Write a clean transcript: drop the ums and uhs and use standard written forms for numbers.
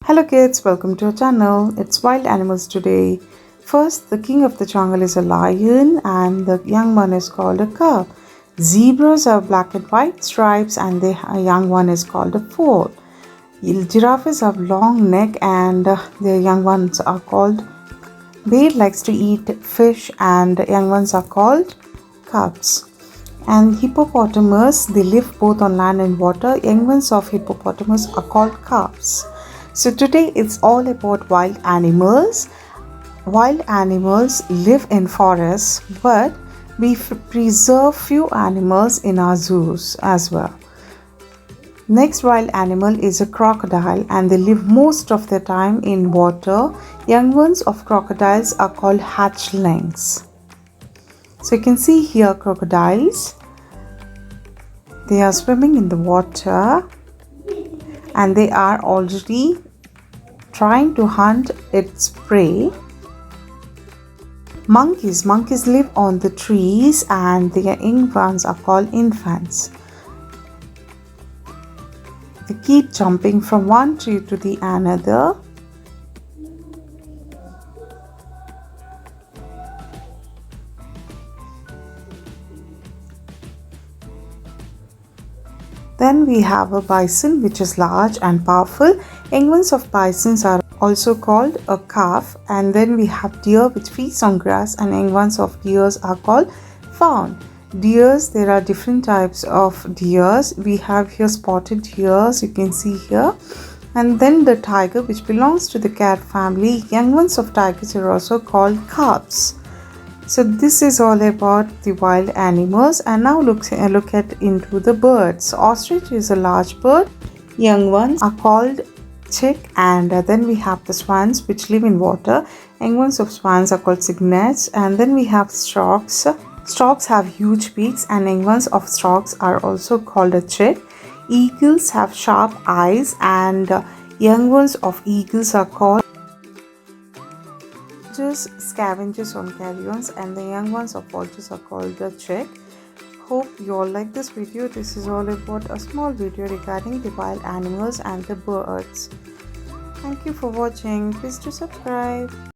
Hello kids, welcome to our channel. It's Wild Animals today. First, the king of the jungle is a lion and the young one is called a cub. Zebras have black and white stripes and the young one is called a foal. Giraffes have long neck and their young ones are called. Bear likes to eat fish and young ones are called cubs. And hippopotamus, they live both on land and water. Young ones of hippopotamus are called calves. So today it's all about wild animals. Wild animals live in forests, but we preserve few animals in our zoos as well. Next wild animal is a crocodile and they live most of their time in water. Young ones of crocodiles are called hatchlings. So you can see here crocodiles. They are swimming in the water and they are already trying to hunt its prey. Monkeys live on the trees and their young ones are called infants. They keep jumping from one tree to the another. Then we have a bison which is large and powerful. Young ones of bisons are also called a calf. And then we have deer which feeds on grass and young ones of deers are called fawn. Deers, there are different types of deers. We have here spotted deers, you can see here. And then the tiger which belongs to the cat family. Young ones of tigers are also called cubs. So this is all about the wild animals, and now look at into the birds. Ostrich is a large bird. Young ones are called chick, and then we have the swans which live in water. Young ones of swans are called cygnets, and then we have storks. Storks have huge beaks and young ones of storks are also called a chick. Eagles have sharp eyes and young ones of eagles are called scavengers on carrions, and the young ones of vultures are called the chick. Hope you all like this video. This is all about a small video regarding the wild animals and the birds. Thank you for watching. Please do subscribe.